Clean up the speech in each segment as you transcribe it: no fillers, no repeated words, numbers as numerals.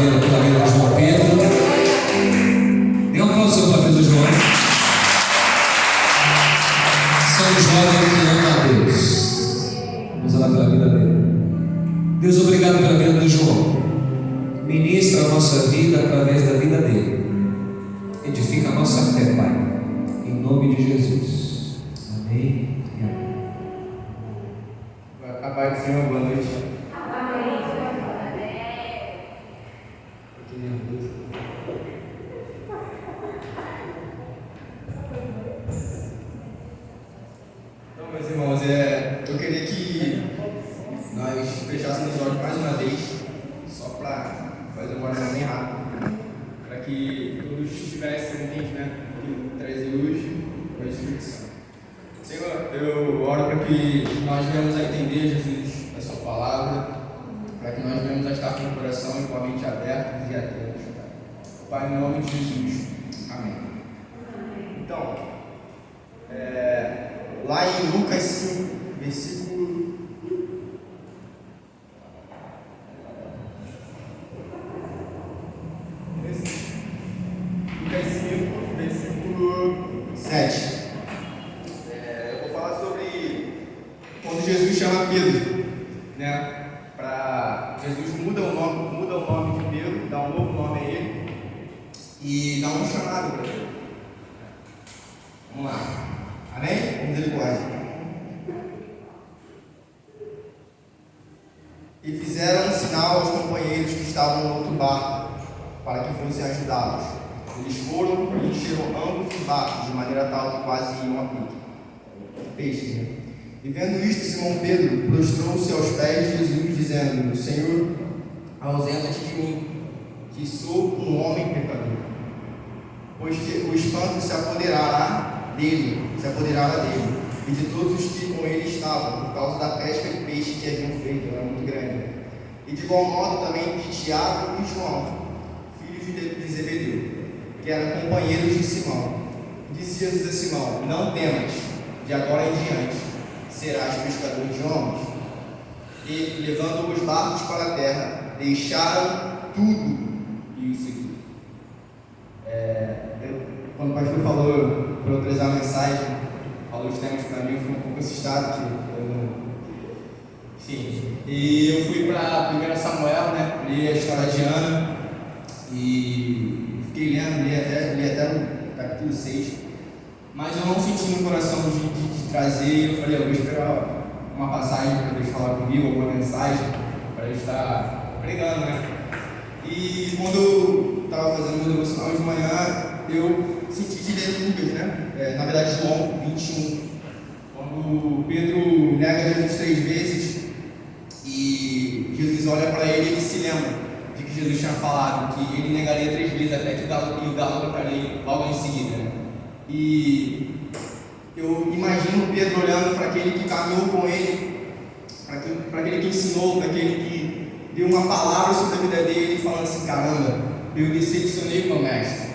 pela vida de João Pedro. Dê um aplauso para a vida do João. São jovem que ama a Deus. Vamos orar pela vida dele. Deus, obrigado pela vida do João. Ministra a nossa vida através da vida dele. Edifica a nossa fé, Pai. Em nome de Jesus. Amém e amém. A paz do Senhor, boa noite. Então, meus irmãos, eu queria que nós fechássemos os olhos mais uma vez, só para fazer uma oração bem rápida, para que todos tivessem entendido, né, o que trazer hoje para o Espírito Santo. Senhor, eu oro para que nós venhamos a entender, Jesus, a sua palavra, para que nós venhamos a estar com o coração e com a mente aberta e atentos. Pai, em nome de Jesus. Amém. Então, lá em Lucas 5, versículo... Lucas 5, versículo 7. Eu vou falar sobre quando Jesus chama Pedro, né? Jesus muda o nome de Pedro, dá um novo nome a ele e dá um chamado para ele. Vamos lá. Amém? Misericórdia. E fizeram um sinal aos companheiros que estavam no outro barco, para que fossem ajudá-los. Eles foram e encheram ambos os barcos, de maneira tal que quase iam a pique. Peixes, né? E vendo isto, Simão Pedro prostrou-se aos pés de Jesus, dizendo: Senhor, ausenta-te de mim, que sou um homem pecador. Pois que o espanto se apoderara dele, e de todos os que com ele estavam, por causa da pesca de peixe que haviam feito, era muito grande. E de igual modo também de Tiago e João, filhos de Zebedeu, que eram companheiros de Simão. Disse Jesus a Simão: Não temas, de agora em diante serás pescador de homens. E, levando os barcos para a terra, deixaram tudo e o seguiram. Quando o pastor falou para eu trazer a mensagem, falou os temas para mim, eu fui um pouco assustado, que eu não... Sim. E eu fui para 1 Samuel, né, li a história de Ana, e fiquei lendo, li até o capítulo 6, mas eu não senti no coração de trazer. Eu falei, eu vou esperar uma passagem para Deus falar comigo, alguma mensagem, para eu estar pregando, né? E quando eu estava fazendo meu devocional de manhã, eu senti de ler Lucas, né? Na verdade, João 21, quando Pedro nega Jesus 3 vezes e Jesus olha para ele e ele se lembra de que Jesus tinha falado que ele negaria 3 vezes até que o galo cantaria logo em seguida, né? E eu imagino Pedro olhando para aquele que caminhou com ele, para aquele que ensinou, para aquele que deu uma palavra sobre a vida dele, falando assim: caramba, eu decepcionei com o mestre.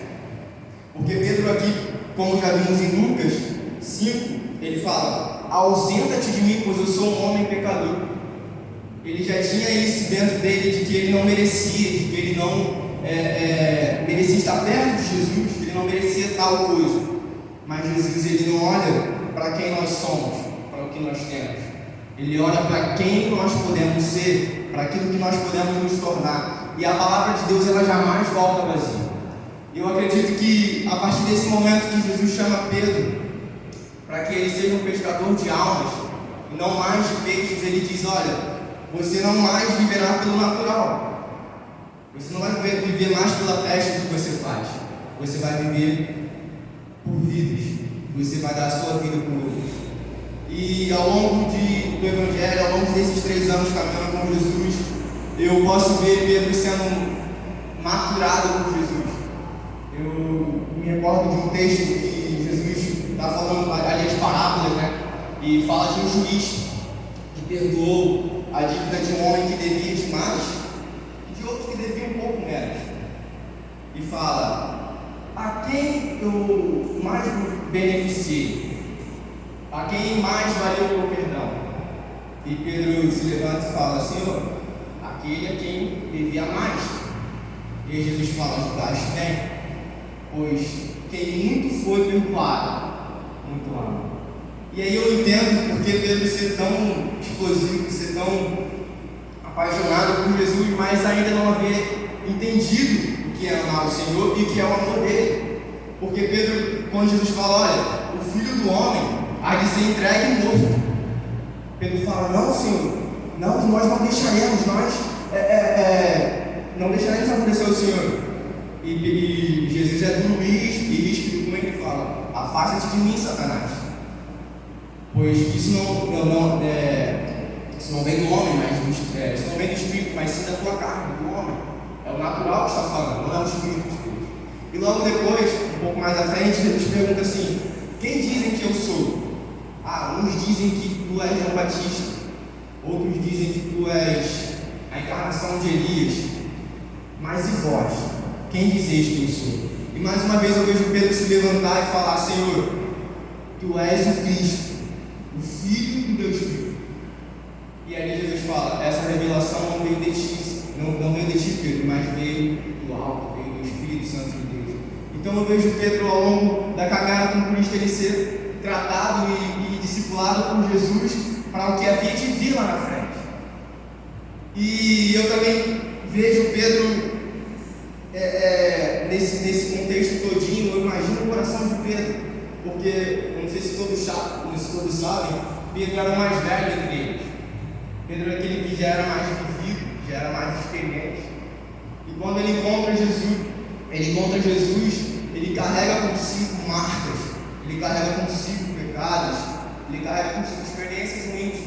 Porque Pedro aqui, como já vimos em Lucas 5, ele fala: ausenta-te de mim, pois eu sou um homem pecador. Ele já tinha isso dentro dele, de que ele não merecia, de que ele não merecia estar perto de Jesus, que ele não merecia tal coisa. Mas Jesus, ele não olha para quem nós somos, para o que nós temos. Ele olha para quem nós podemos ser, para aquilo que nós podemos nos tornar. E a palavra de Deus, ela jamais volta vazia. Eu acredito que a partir desse momento que Jesus chama Pedro para que ele seja um pescador de almas e não mais de peixes, ele diz: olha, você não mais viverá pelo natural, você não vai viver mais pela pesca que você faz, você vai viver por vidas, você vai dar a sua vida por outros. E ao longo do Evangelho, ao longo desses 3 anos caminhando com Jesus, eu posso ver Pedro sendo maturado por Jesus. Eu me recordo de um texto que Jesus está falando ali as parábolas, né? E fala de um juiz que perdoou a dívida de um homem que devia demais e de outro que devia um pouco menos. E fala: a quem eu mais beneficiei? A quem mais valeu o meu perdão? E Pedro se levanta e fala: Senhor, aquele a quem devia mais. E aí Jesus fala: julgaste bem, pois quem muito foi perdoado, muito ama. E aí eu entendo porque Pedro ser tão explosivo, ser tão apaixonado por Jesus, mas ainda não haver entendido o que é amar o Senhor e o que é o amor dele. Porque Pedro, quando Jesus fala: olha, o Filho do Homem há de ser entregue e morto, Pedro fala: não, Senhor, não, nós não deixaremos, não deixaremos acontecer o Senhor. E Jesus é duro e ríspido, como ele fala: afasta-te de mim, Satanás, pois isso não vem do homem, mas isso não vem do Espírito, mas sim da tua carne, do homem. É o natural que está falando, não é o Espírito de Deus. E logo depois, um pouco mais à frente, Jesus pergunta assim: quem dizem que eu sou? Uns dizem que tu és João Batista, outros dizem que tu és a encarnação de Elias, mas e vós? Quem dizeis que eu sou? E mais uma vez eu vejo Pedro se levantar e falar: Senhor, tu és o Cristo, o Filho do Deus vivo. E aí Jesus fala: essa revelação não veio de ti, não veio de ti, Pedro, mas veio do alto, veio do Espírito Santo de Deus. Então eu vejo Pedro ao longo da caminhada com Cristo, ele ser tratado e discipulado por Jesus para o que havia de vir lá na frente. E eu também vejo Pedro nesse contexto todinho. Eu imagino o coração de Pedro, porque eu não sei se todos sabem, Pedro era o mais velho entre eles. Pedro era aquele que já era mais vivido, já era mais experiente. E quando ele encontra Jesus, ele carrega consigo marcas, ele carrega consigo pecados, ele carrega consigo experiências ruins.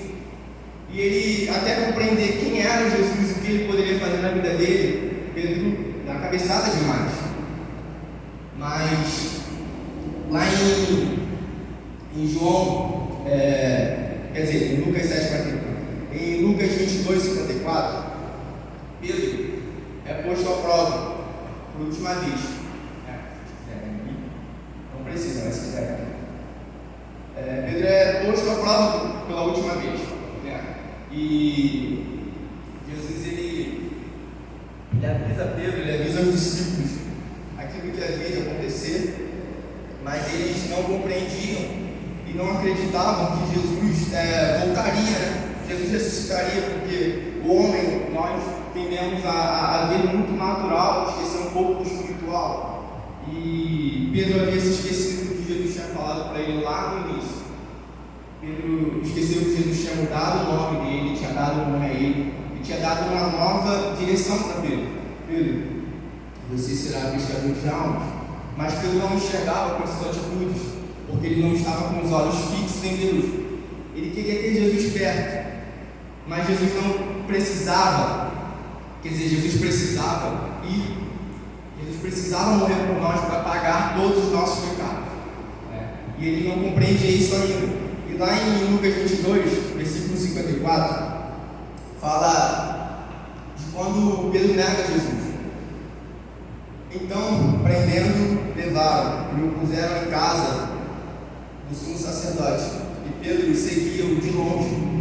E ele, até compreender quem era Jesus e o que ele poderia fazer na vida dele, Pedro dá cabeçada demais. Mas lá em João, em Lucas 7,44, em Lucas 22,54, Pedro é posto à prova por última vez. Não precisa, mas se quiser. Pedro é posto à prova pela última vez. E Jesus ele avisa Pedro, ele avisa os discípulos aquilo que havia de acontecer, mas eles não compreendiam e não acreditavam que Jesus voltaria, né? Jesus ressuscitaria, porque o homem, nós tendemos a ver muito natural, esquecer um pouco do espiritual. E Pedro havia se esquecido do que Jesus tinha falado para ele lá no início. Pedro esqueceu que Jesus tinha mudado o nome dele, tinha dado um nome a ele, e tinha dado uma nova direção para Pedro. Pedro, você será pescador de almas. Mas Pedro não enxergava com essas atitudes, porque ele não estava com os olhos fixos em Deus. Ele queria ter Jesus perto, mas Jesus não precisava. Jesus precisava morrer por nós para pagar todos os nossos pecados. E ele não compreende isso ainda. E lá em Lucas 22, versículo 54, fala de quando Pedro nega Jesus. Então, prendendo, levaram e o puseram em casa do sumo sacerdote. E Pedro seguia-o de longe.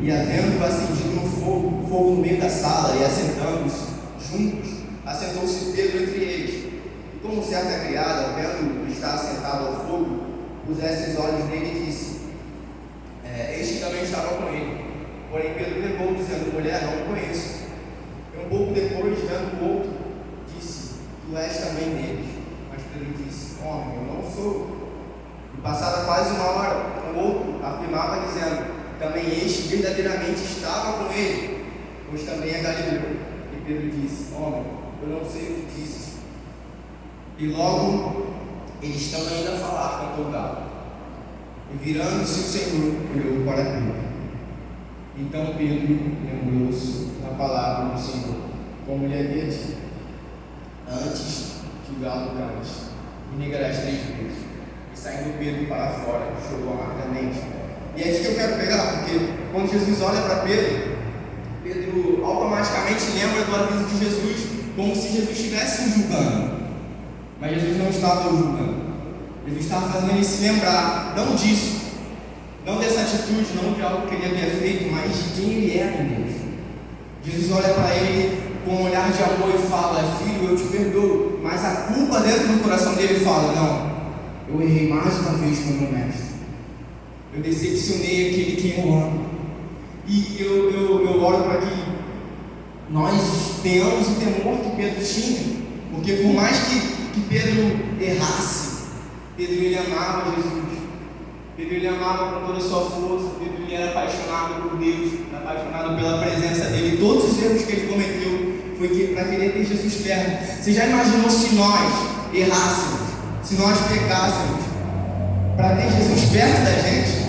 E havendo acendido no fogo no meio da sala e assentando-se juntos, assentou-se Pedro entre eles. E como certa criada, vendo estar sentado ao fogo, pusesse os olhos nele e disse: este também estava com ele. Porém Pedro negou, dizendo: mulher, não o conheço. E um pouco depois, vendo o outro, disse: tu és também deles. Mas Pedro disse: homem, eu não sou. E passada quase uma hora, o outro afirmava, dizendo: também este verdadeiramente estava com ele, pois também é Galileu. E Pedro disse: homem, eu não sei o que dizes. E logo eles estão ainda a falar, cantou o galo. E virando-se o Senhor, olhou para Pedro. Então Pedro lembrou-se da palavra do Senhor, como lhe havia dito: antes que o galo cante, me negarás 3 vezes. E saindo Pedro para fora, chorou amargamente. E é isso que eu quero pegar, porque quando Jesus olha para Pedro, Pedro automaticamente lembra do aviso de Jesus, como se Jesus estivesse o julgando. Mas Jesus não estava o julgando. Jesus estava fazendo ele se lembrar, não disso, não dessa atitude, não de algo que ele havia feito, mas de quem ele era em Deus. Jesus olha para ele com um olhar de amor e fala: filho, eu te perdoo. Mas a culpa dentro do coração dele fala: não, eu errei mais uma vez com o meu mestre. Eu decepcionei aquele que eu amo. E eu oro para que nós tenhamos o temor que Pedro tinha. Porque por mais que Pedro errasse, Pedro ele amava Jesus. Pedro ele amava com toda a sua força. Pedro ele era apaixonado por Deus, apaixonado pela presença dele. Todos os erros que ele cometeu foi para querer ter Jesus perto. Você já imaginou se nós errássemos, se nós pecássemos, para ter Jesus perto da gente?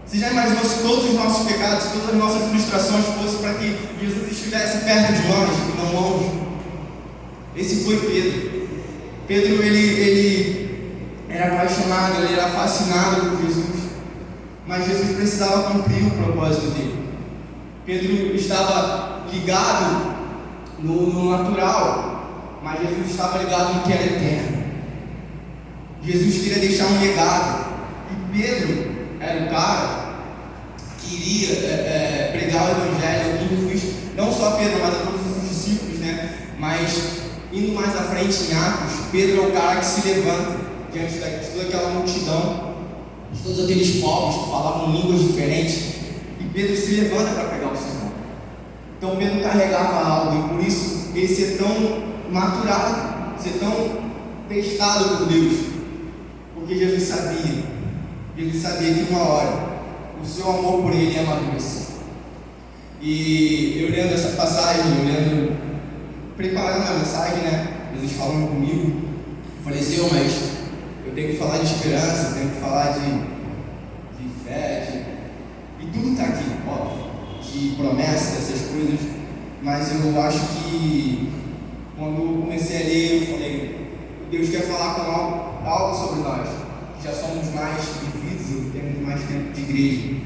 Você já imaginou se todos os nossos pecados, se todas as nossas frustrações fossem para que Jesus estivesse perto de nós e não longe? Esse foi Pedro. Pedro ele era apaixonado, ele era fascinado por Jesus, mas Jesus precisava cumprir o propósito dele. Pedro estava ligado no natural, mas Jesus estava ligado no que era eterno. Jesus queria deixar um legado, e Pedro era o cara que iria pregar o evangelho em Jesus, não só a Pedro, mas a todos os discípulos, né? Mas indo mais à frente em Atos, Pedro é o cara que se levanta diante de toda aquela multidão, de todos aqueles povos que falavam línguas diferentes, e Pedro se levanta para pregar o sermão. Então Pedro carregava algo, e por isso ele ser tão maturado, ser tão testado por Deus, porque Jesus sabia que uma hora o seu amor por ele ia amadurecer. E eu lendo essa passagem, preparando a mensagem, né? Jesus falando comigo, eu falei: Senhor, mas eu tenho que falar de esperança, eu tenho que falar de fé, e tudo está aqui, óbvio, de promessa, essas coisas, mas eu acho que quando eu comecei a ler, eu falei: Deus quer falar com algo sobre nós, que já somos mais vividos e temos mais tempo de igreja,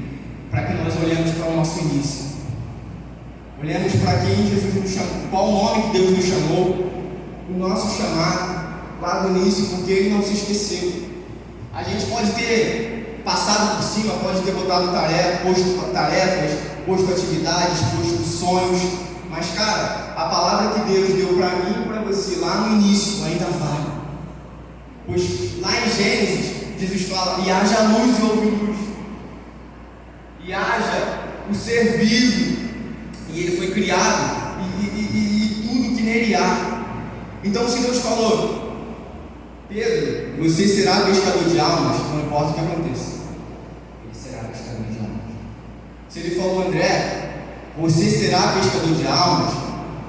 para que nós olhemos para o nosso início, olhemos para quem Jesus nos chamou, qual o nome que Deus nos chamou, o nosso chamado lá no início, porque Ele não se esqueceu. A gente pode ter passado por cima, pode ter botado tarefas, posto atividades, posto sonhos, mas cara, a palavra que Deus deu para mim e para você lá no início ainda vale. Pois lá em Gênesis, Jesus fala: e haja luz e houve luz, e haja o ser vivo, e ele foi criado, e tudo que nele há. Então se Deus falou: Pedro, você será pescador de almas, não importa o que aconteça, ele será pescador de almas. Se ele falou: André, você será pescador de almas,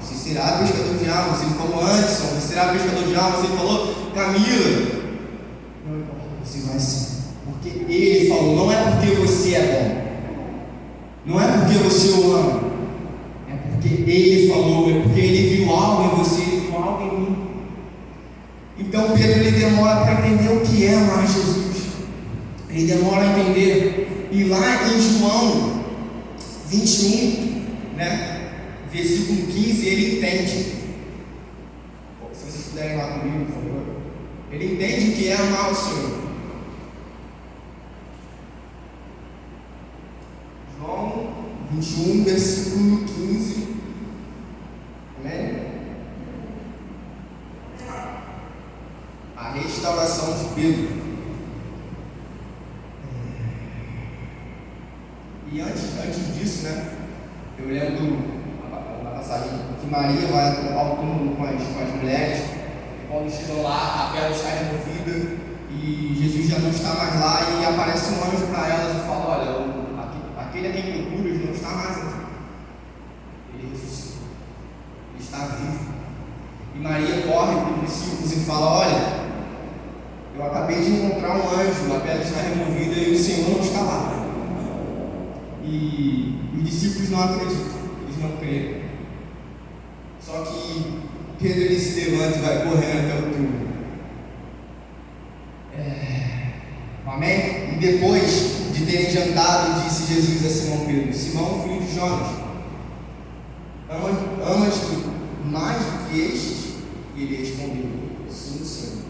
você será pescador de almas. Se ele falou: Anderson, você será pescador de almas. Se ele falou: Camila, não importa, você vai ser, porque ele falou. Não é porque você é bom, não é porque você o ama, é porque ele falou, é porque ele viu algo em você, ele viu algo em mim. Então Pedro ele demora para entender o que é amar Jesus, ele demora a entender. E lá em João 21, né, versículo 15, ele entende. Se vocês puderem ir lá comigo, por favor. Ele entende o que é amar o Senhor. João 21, versículo 15. Amém? A restauração de Pedro. E antes disso, né, eu lembro na passagem que Maria vai ao túmulo com as mulheres. Quando chegam lá, a pedra está removida e Jesus já não está mais lá, e aparece um anjo para elas e fala: olha, aquele a quem procuras não está mais aqui, ele ressuscitou, ele está vivo. E Maria corre para os discípulos e fala: olha, eu acabei de encontrar um anjo, a pedra está removida e o Senhor não está lá. E os discípulos não acreditam, eles não creem. Só que Pedro ele se levanta e vai correndo até o túmulo. Amém? E depois de terem jantado, disse Jesus a Simão Pedro: Simão, filho de Jonas, amas-me mais do que estes? E ele respondeu: sim, Senhor,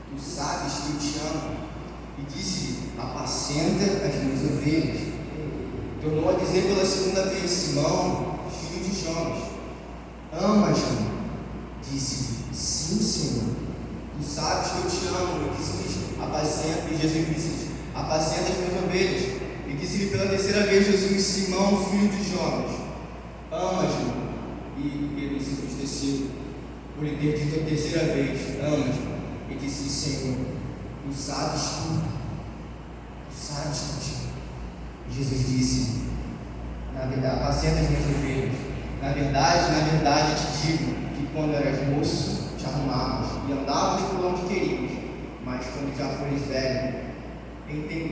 tu sabes que eu te amo. E disse-lhe: apacenta as minhas ovelhas. Tornou a dizer pela segunda vez: Simão, filho de Jonas. Amas-me? Disse-lhe, sim, Senhor. Tu sabes que eu te amo. E disse-lhe, apacenta. E Jesus disse-lhe, apacenta as minhas ovelhas. E disse-lhe pela terceira vez Jesus, Simão, filho de Jonas, amas-me? E Pedro se entristeceu por lhe ter dito a terceira vez, amas-me? E disse-lhe, Senhor, tu sabes tudo. Tu sabes tudo. E Jesus disse, na verdade, apacenta as minhas ovelhas. Na verdade, eu te digo que quando eras moço, te arrumavas e andavas por onde querias, mas quando já fores velho,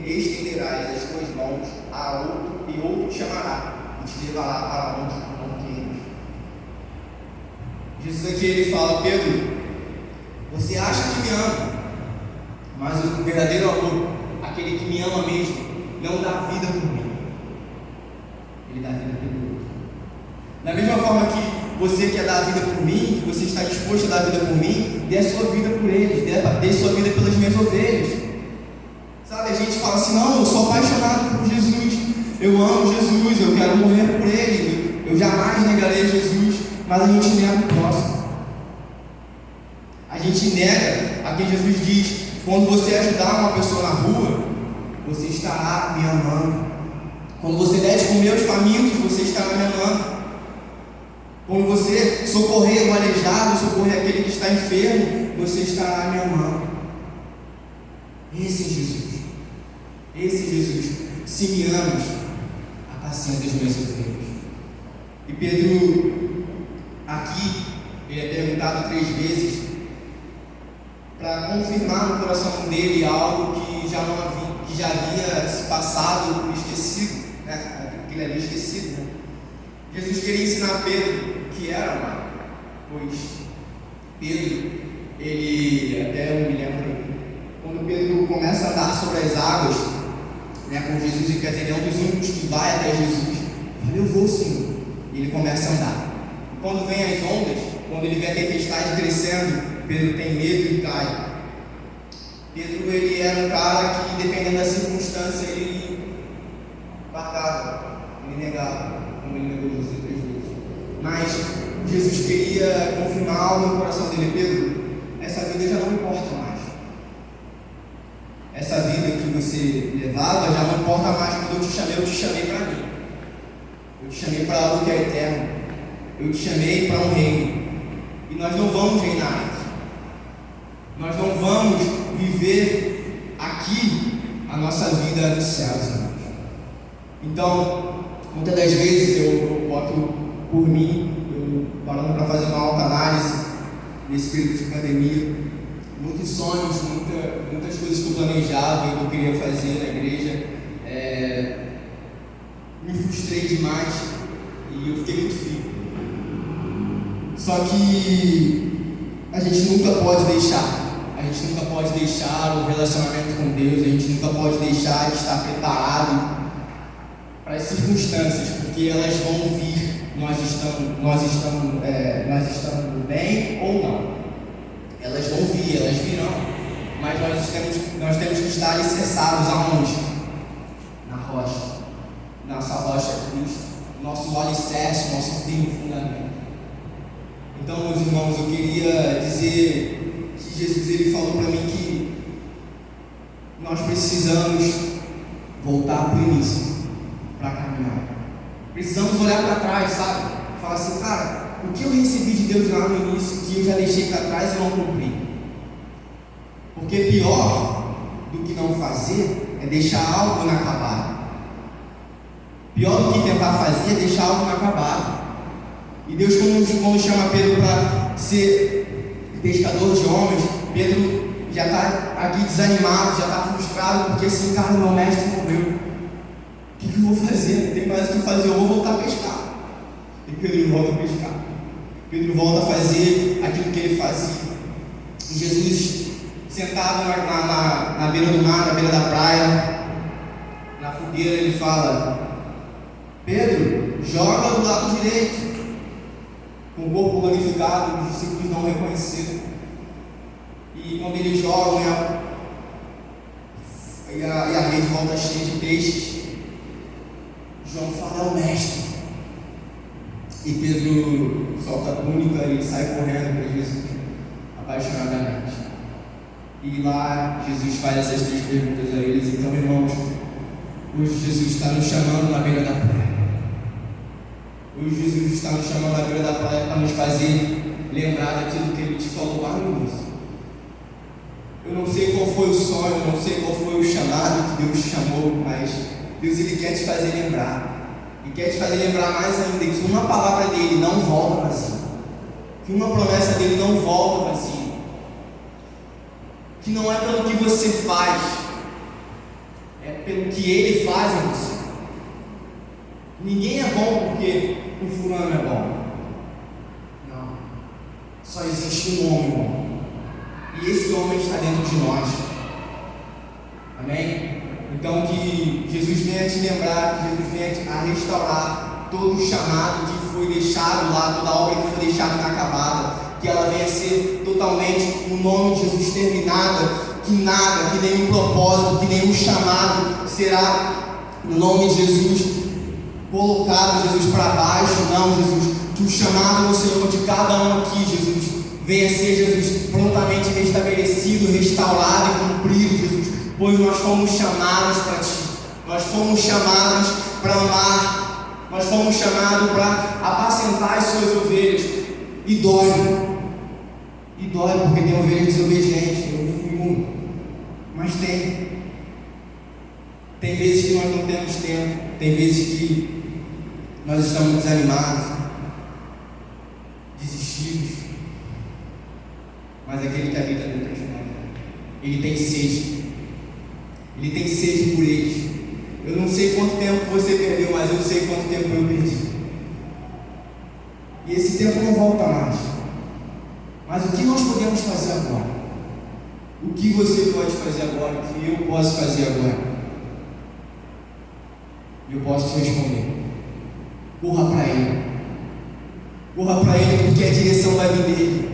estenderás as tuas mãos a outro, e outro te chamará e te levará para onde não queres. Jesus aqui ele fala, Pedro, você acha que me ama, mas o verdadeiro amor, aquele que me ama mesmo, não dá vida por mim, ele dá vida pelo outro. Da mesma forma que você quer dar a vida por mim, que você está disposto a dar a vida por mim, dê a sua vida por eles, dê a sua vida pelas minhas ovelhas. Sabe, a gente fala assim, não, eu sou apaixonado por Jesus, eu amo Jesus, eu quero morrer por Ele, eu jamais negarei Jesus, mas a gente nega o próximo. A gente nega a quem Jesus diz, quando você ajudar uma pessoa na rua, você estará me amando. Quando você der de comer aos famintos, você estará me amando. Quando você socorrer o aleijado, socorrer aquele que está enfermo, você estará me amando. Esse é Jesus. Esse é Jesus. Se me amas, apacenta as minhas ovelhas. E Pedro, aqui, ele é perguntado 3 vezes para confirmar no coração dele algo que já havia se passado, esquecido, né? Que ele havia esquecido, né? Jesus queria ensinar Pedro que era amado, pois Pedro, ele, até eu me lembro, quando Pedro começa a andar sobre as águas, né, com Jesus, e quer dizer, ele é um dos únicos que vai até Jesus, fala, eu vou, Senhor, e ele começa a andar. E quando vem as ondas, quando ele vê a tempestade crescendo, Pedro tem medo e cai. Pedro, ele era um cara que, dependendo da circunstância, ele guardava, ele negava, como ele negou Jesus 3 vezes. Mas Jesus queria confirmar algo no coração dele, Pedro, essa vida já não importa mais. Essa vida que você levava já não importa mais. Quando eu te chamei para mim. Eu te chamei para algo que é eterno. Eu te chamei para um reino. E nós não vamos reinar aqui. Nós não vamos viver aqui a nossa vida nos céus, irmãos. Então, muitas das vezes eu boto por mim, eu parando para fazer uma autoanálise nesse período de pandemia, muitos sonhos, muitas coisas que eu planejava e que eu queria fazer na igreja, me frustrei demais e eu fiquei muito frio. Só que a gente nunca pode deixar o relacionamento com Deus, a gente nunca pode deixar de estar preparado para as circunstâncias, porque elas vão vir, nós estamos bem ou não. Elas vão vir, elas virão, mas nós temos que estar alicerçados aonde? Na rocha. Nossa rocha é Cristo, nosso alicerce, nosso firme fundamento. Então, meus irmãos, eu queria dizer que Jesus ele falou para mim que nós precisamos voltar para o início, para caminhar. Precisamos olhar para trás, sabe? Falar assim, cara, o que eu recebi de Deus lá no início, que eu já deixei para trás e não cumpri. Porque pior do que não fazer é deixar algo inacabado. Pior do que tentar fazer é deixar algo inacabado. E Deus, quando chama Pedro para ser pescador de homens, Pedro já está aqui desanimado, já está frustrado, porque assim, cara, meu mestre morreu. O que eu vou fazer? Não tem mais o que fazer, eu vou voltar a pescar. E Pedro volta a pescar. Pedro volta a fazer aquilo que ele fazia. E Jesus, sentado na beira do mar, na beira da praia, na fogueira, ele fala: Pedro, joga do lado direito. Com o corpo glorificado, os discípulos não reconheceram. E quando eles jogam e a rede volta cheia de peixes, João fala: é o mestre. E Pedro solta a túnica e sai correndo para Jesus, apaixonadamente. E lá Jesus faz essas 3 perguntas a eles. Então, irmãos, hoje Jesus está nos chamando na beira da praia. Hoje Jesus está nos chamando na beira da praia para nos fazer lembrar daquilo que Ele te falou lá no início. Eu não sei qual foi o sonho, eu não sei qual foi o chamado que Deus te chamou, mas Deus Ele quer te fazer lembrar. E quer te fazer lembrar mais ainda que uma palavra dele não volta vazia. Que uma promessa dele não volta vazia. Que não é pelo que você faz, é pelo que ele faz em você. Ninguém é bom porque o fulano é bom. Não. Só existe um homem bom. E esse homem está dentro de nós. Amém? Então que Jesus venha te lembrar, que Jesus venha a restaurar todo o chamado que foi deixado lá, toda a obra que foi deixada inacabada, que ela venha a ser totalmente, no nome de Jesus, terminada, que nada, que nenhum propósito, que nenhum chamado será, no nome de Jesus, colocado, Jesus, para baixo. Não, Jesus, que o chamado do Senhor de cada um aqui, Jesus, venha a ser, Jesus, prontamente restabelecido, restaurado e cumprido, Jesus, pois nós fomos chamados para Ti, nós fomos chamados para amar, nós fomos chamados para apacentar as Suas ovelhas. E dói porque tem ovelhas desobedientes. Eu fui um, mas tem vezes que nós não temos tempo, tem vezes que nós estamos desanimados, desistidos, mas aquele que habita dentro de nós, ele tem sede por eles. Eu não sei quanto tempo você perdeu, mas eu sei quanto tempo eu perdi, e esse tempo não volta mais. Mas o que nós podemos fazer agora? O que você pode fazer agora? O que eu posso fazer agora? Eu posso te responder: corra para Ele. Corra para Ele, porque a direção vai vir dele.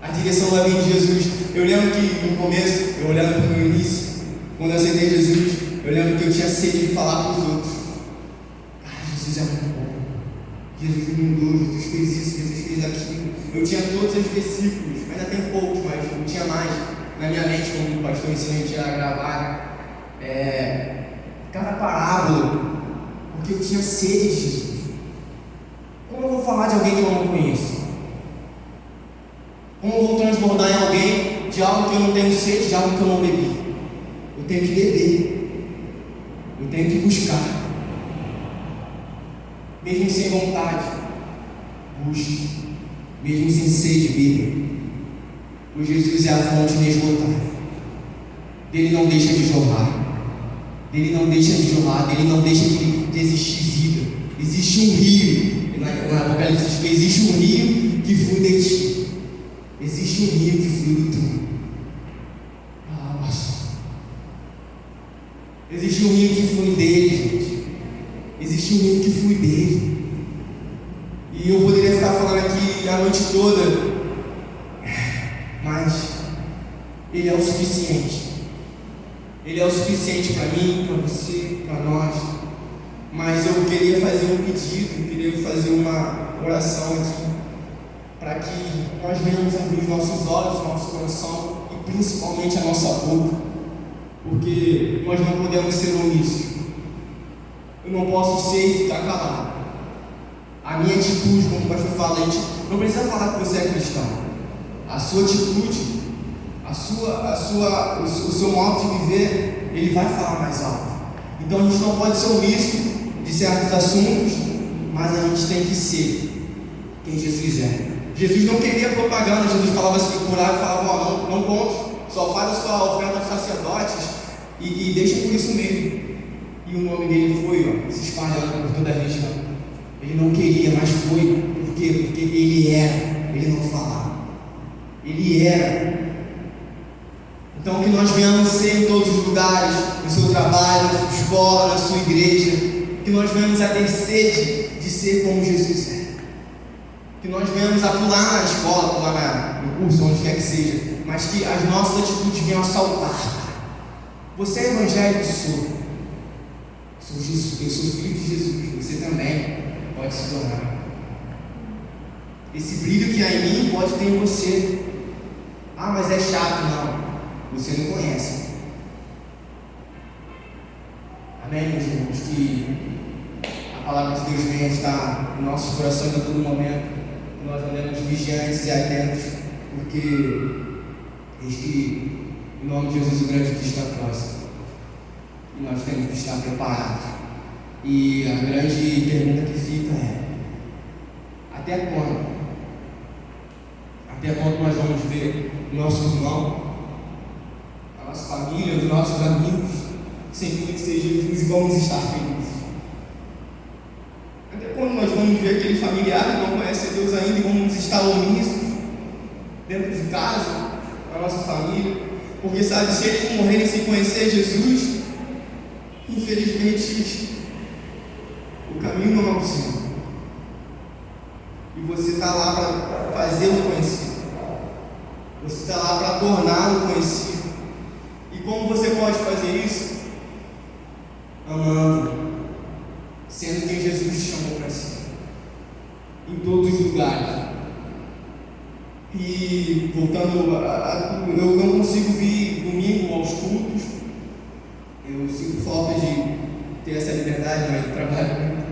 A direção vai vir de Jesus. Eu lembro que no começo, eu olhando para o meu início, quando eu aceitei Jesus, eu lembro que eu tinha sede de falar para os outros: cara, Jesus é muito bom. Jesus me mudou, Jesus fez isso, Jesus fez aquilo. Eu tinha todos os versículos, ainda tem poucos, mas não tinha mais na minha mente, como o pastor ensinou a gente a gravar. Cada parábola, porque eu tinha sede de Jesus. Como eu vou falar de alguém que eu não conheço? Como eu vou transbordar em alguém de algo que eu não tenho sede, de algo que eu não bebi? Eu tenho que beber, eu tenho que buscar, mesmo sem vontade, busque, mesmo sem sede, beba. O Jesus é a fonte inesgotável, dele não deixa de jorrar, dele não deixa de existir vida. Existe um rio, na Apocalipse diz que existe um rio que flui de ti, existe um rio que flui do tu. Existe um rio que flui dele, gente. Existe um rio que flui dele. E eu poderia ficar falando aqui a noite toda, mas Ele é o suficiente. Ele é o suficiente para mim, para você, para nós. Mas eu queria fazer um pedido, eu queria fazer uma oração aqui, para que nós venhamos abrir os nossos olhos, o nosso coração e principalmente a nossa boca, porque nós não podemos ser omissos. Eu não posso ser e ficar calado. A minha atitude, como o pastor fala, a gente não precisa falar que você é cristão. A sua atitude, o seu modo de viver, ele vai falar mais alto. Então a gente não pode ser omisso de certos assuntos, mas a gente tem que ser quem Jesus é. Jesus não queria propaganda. Jesus falava assim, curar, falava: não conte, só faz a sua oferta aos sacerdotes e deixa por isso mesmo. E o nome dele foi se espalhando por toda a região. Ele não queria, mas foi. Por quê? Porque ele era, ele não falava. Ele era. Então que nós venhamos ser em todos os lugares, no seu trabalho, na sua escola, na sua igreja, que nós venhamos a ter sede de ser como Jesus é. Que nós venhamos a pular na escola, pular no curso, onde quer que seja, mas que as nossas atitudes venham a saltar. Você é evangélico? Sou Jesus, eu sou filho de Jesus, você também pode se tornar. Esse brilho que há em mim pode ter em você. Ah, mas é chato. Não, você não conhece. Amém, meus irmãos? Que a palavra de Deus venha estar em nossos corações a todo momento, que nós andemos vigiantes e atentos, porque eis que, em nome de Jesus, o grande dia está próximo e nós temos que estar preparados. E a grande pergunta que fica é: até quando? Até quando nós vamos ver o nosso irmão, a nossa família, os nossos amigos sem conhecer Jesus e vamos estar felizes? Até quando nós vamos ver aquele familiar que não conhece a Deus ainda e vamos estar omissos dentro de casa, na nossa família? Porque sabe, se eles morrerem sem conhecer Jesus, infelizmente o caminho não é o Senhor. E você está lá para fazê-lo conhecido. Você está lá para torná-lo conhecido. E como você pode fazer isso? Amando, sendo quem Jesus te chamou para ser, em todos os lugares. E voltando eu não consigo vir domingo aos cultos. Eu sinto falta de ter essa liberdade, mas eu trabalho muito.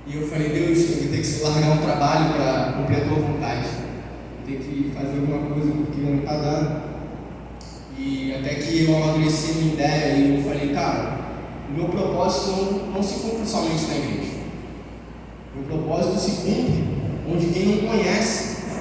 E eu falei: Deus, eu vou ter que largar um trabalho para cumprir a tua vontade. Vou ter que fazer alguma coisa porque não está dando. E até que eu amadureci a minha ideia e eu falei: cara, o meu propósito não se cumpre somente na igreja. O meu propósito se cumpre onde quem não conhece